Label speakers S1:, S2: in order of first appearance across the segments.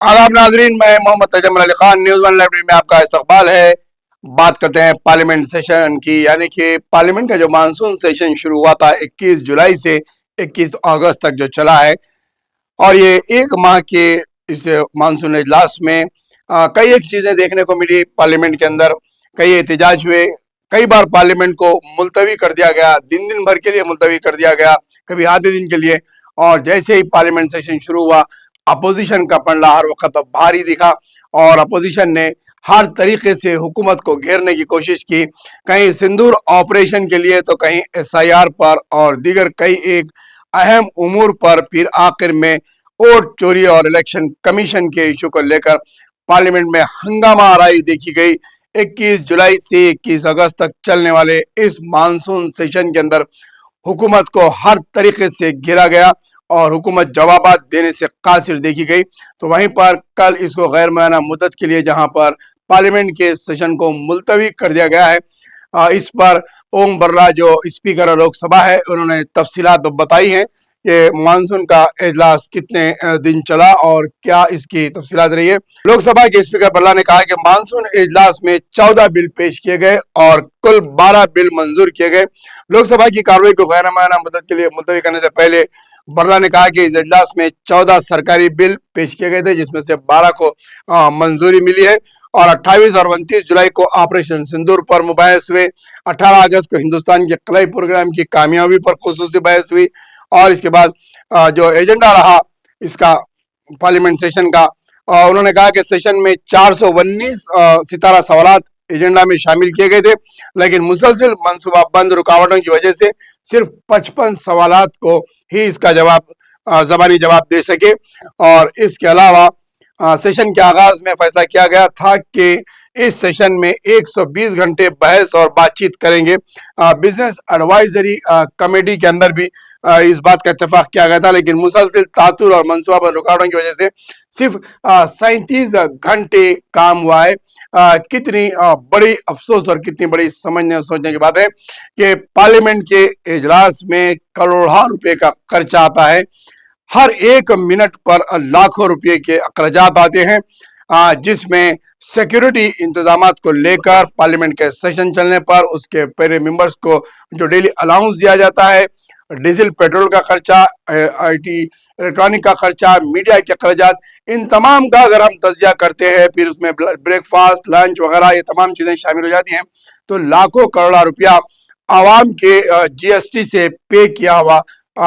S1: आदाब नाजरीन, मैं Mohammad Tajammul Ali Khan, news one library में आपका इस्तकबाल है। बात करते हैं पार्लियामेंट सेशन की, यानी कि पार्लियामेंट का जो मानसून सेशन शुरू हुआ था 21 जुलाई से 21 अगस्त तक जो चला है, और ये एक माह के इस मानसून इजलास में कई एक चीज़ें देखने को मिली। पार्लियामेंट के अंदर कई एहतजाज हुए, कई बार पार्लियामेंट को मुलतवी कर दिया गया, दिन दिन भर के लिए मुलतवी कर दिया गया, कभी आधे दिन के लिए। और जैसे ही पार्लियामेंट सेशन शुरू हुआ, अपोजिशन का पलड़ा हर वक्त भारी दिखा और अपोजिशन ने हर तरीके से हुकूमत को घेरने की कोशिश की, कहीं सिंदूर ऑपरेशन के लिए तो कहीं एसआईआर पर और दीगर कई एक अहम उमूर पर। फिर आखिर में वोट चोरी और इलेक्शन कमीशन के इशू को लेकर पार्लियामेंट में हंगामा आराई देखी गई। 21 जुलाई से 21 अगस्त तक चलने वाले इस मानसून सेशन के अंदर हुकूमत को हर तरीके से घेरा गया और हुकूमत जवाबात देने से कासिर देखी गई। तो वहीं पर कल इसको गैर मुअय्यना मुद्दत के लिए जहां पर पार्लियामेंट के सेशन को मुलतवी कर दिया गया है, इस पर ओम बिरला जो स्पीकर लोकसभा है, उन्होंने तफसीलात बताई हैं कि मानसून का इजलास कितने दिन चला और क्या इसकी तफसीलात रही है। लोकसभा के स्पीकर बिरला ने कहा कि मानसून इजलास में 14 बिल पेश किए गए और कुल 12 बिल मंजूर किए गए। लोकसभा की कार्रवाई को गैर मुअय्यना मुद्दत के लिए मुलतवी करने से पहले बिरला ने कहा कि इस इजलास में 14 सरकारी बिल पेश किए गए थे, जिसमें से 12 को मंजूरी मिली है और 28 और 29 जुलाई को ऑपरेशन सिंदूर पर मुबाहिस हुए। 18 अगस्त को हिंदुस्तान के कलाई प्रोग्राम की कामयाबी पर खुसूसी बहस हुई और इसके बाद जो एजेंडा रहा इसका पार्लियामेंट सेशन का, उन्होंने कहा कि सेशन में 419 सितारा सवालात एजेंडा में शामिल किए गए थे, लेकिन मुसलसिल मनसूबा बंद रुकावटों की वजह से सिर्फ 55 सवालात को ही इसका जवाब ज़बानी जवाब दे सके। और इसके अलावा सेशन के आगाज में फैसला किया गया था कि इस सेशन में 120 घंटे बहस और बातचीत करेंगे। बिजनेस एडवाइजरी कमेटी के अंदर भी इस बात का इत्तेफाक किया गया था, लेकिन मुसलसिल तातुर और मनसूबा पर रुकावटों की वजह से सिर्फ 37 घंटे काम हुआ है। कितनी बड़ी अफसोस और कितनी बड़ी समझने सोचने की बात है कि पार्लियामेंट के इजलास में करोड़ों रुपए का खर्चा आता है। हर एक मिनट पर लाखों रुपए के अखराजात आते हैं, जिसमें सिक्योरिटी इंतजामात को लेकर पार्लियामेंट के सेशन चलने पर उसके पहले मेंबर्स को जो डेली अलाउंस दिया जाता है, डीजल पेट्रोल का खर्चा, आईटी इलेक्ट्रॉनिक का खर्चा, मीडिया के अखराजात, इन तमाम का अगर हम तजिया करते हैं, फिर उसमें ब्रेकफास्ट, लंच वगैरह ये तमाम चीज़ें शामिल हो जाती हैं, तो लाखों करोड़ रुपया आवाम के जीएसटी से पे किया हुआ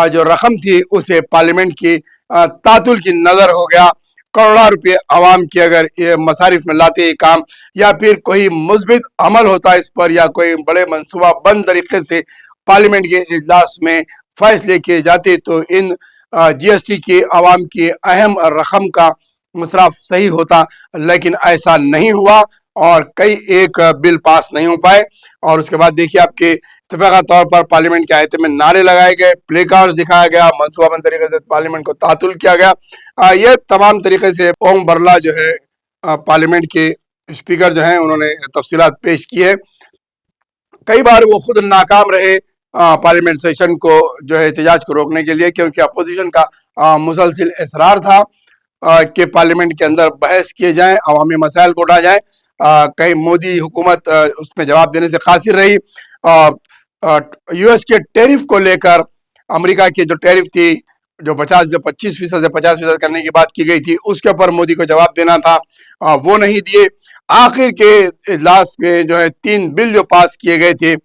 S1: जो रकम थी उसे पार्लियामेंट की तातुल की नज़र हो गया। करोड़ों रुपये आवाम की अगर ये मसारिफ में लाते ये काम, या फिर कोई मुस्बित अमल होता इस पर, या कोई बड़े मनसूबा बंद तरीके से पार्लियामेंट के इजलास में फैसले किए जाते, तो इन जीएसटी की आवाम की अहम रकम का मुसरफ सही होता, लेकिन ऐसा नहीं हुआ और कई एक बिल पास नहीं हो पाए। और उसके बाद देखिए आपके इत्तेफाक़ा तौर पर पार्लियामेंट के आयते में नारे लगाए गए, प्ले कार्ड्स दिखाया गया, मनसूबाबंद तरीके से पार्लियामेंट को तातुल किया गया। ये तमाम तरीके से ओम बिरला जो है पार्लियामेंट के स्पीकर जो हैं, उन्होंने तफसीलात पेश की है। कई बार वो खुद नाकाम रहे पार्लियामेंट सेशन को जो है एहतजाज को रोकने के लिए, क्योंकि अपोजिशन का मुसलसिल इसरार था कि पार्लियामेंट के अंदर बहस किए जाएं, अवामी मसाइल को उठाया जाए। कहीं मोदी हुकूमत उसमें जवाब देने से कासिर रही। यूएस के टैरिफ को लेकर अमेरिका की जो टैरिफ थी, जो 25% से 50% करने की बात की गई थी, उसके ऊपर मोदी को जवाब देना था, वो नहीं दिए। आखिर के इजलास में जो है 3 बिल जो पास किए गए थे,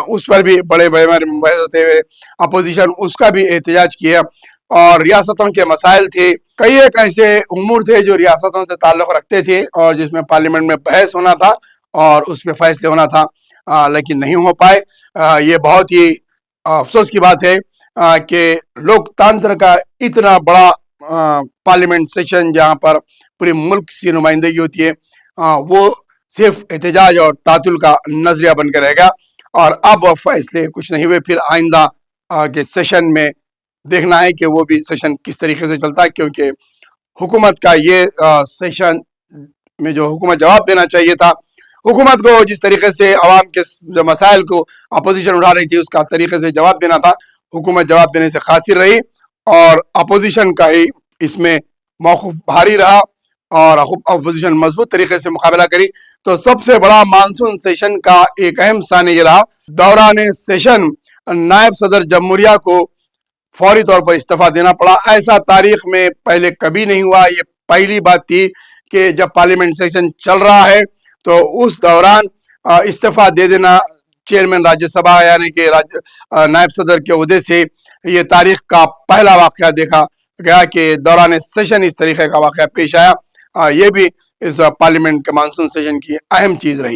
S1: उस पर भी बड़े बड़े बहस होते हुए अपोजिशन उसका भी एहतजाज किया। और रियासतों के मसाइल थे, कई एक ऐसे उमूर थे जो रियासतों से ताल्लुक़ रखते थे और जिसमें पार्लियामेंट में बहस होना था और उस पर फैसले होना था, लेकिन नहीं हो पाए। ये बहुत ही अफसोस की बात है कि लोकतंत्र का इतना बड़ा पार्लियामेंट सेशन जहाँ पर पूरे मुल्क की नुमाइंदगी होती है, वो सिर्फ एहतजाज और तातुल का नजरिया बनकर रहेगा। और अब फैसले कुछ नहीं हुए, फिर आइंदा के सेशन में देखना है कि वो भी सेशन किस तरीके से चलता है, क्योंकि हुकूमत का ये सेशन में जो हुकूमत जवाब देना चाहिए था, हुकूमत को जिस तरीके से आवाम के जो मसाइल को अपोजिशन उठा रही थी उसका तरीके से जवाब देना था, हुकूमत जवाब देने से कासिर रही और अपोजिशन का ही इसमें मौक़िफ़ भारी रहा। اور اپوزیشن مضبوط طریقے سے مقابلہ کری. تو سب سے بڑا مانسون سیشن کا ایک اہم ثانی یہ رہا دوران سیشن نائب صدر جمہوریہ کو فوری طور پر استعفیٰ دینا پڑا. ایسا تاریخ میں پہلے کبھی نہیں ہوا. یہ پہلی بات تھی کہ جب پارلیمنٹ سیشن چل رہا ہے تو اس دوران استعفیٰ دے دینا چیئرمین راجیہ سبھا یعنی کہ نائب صدر کے عہدے سے. یہ تاریخ کا پہلا واقعہ دیکھا گیا کہ دوران سیشن اس طریقے کا واقعہ پیش آیا. یہ بھی اس پارلیمنٹ کے مانسون سیشن کی اہم چیز رہی.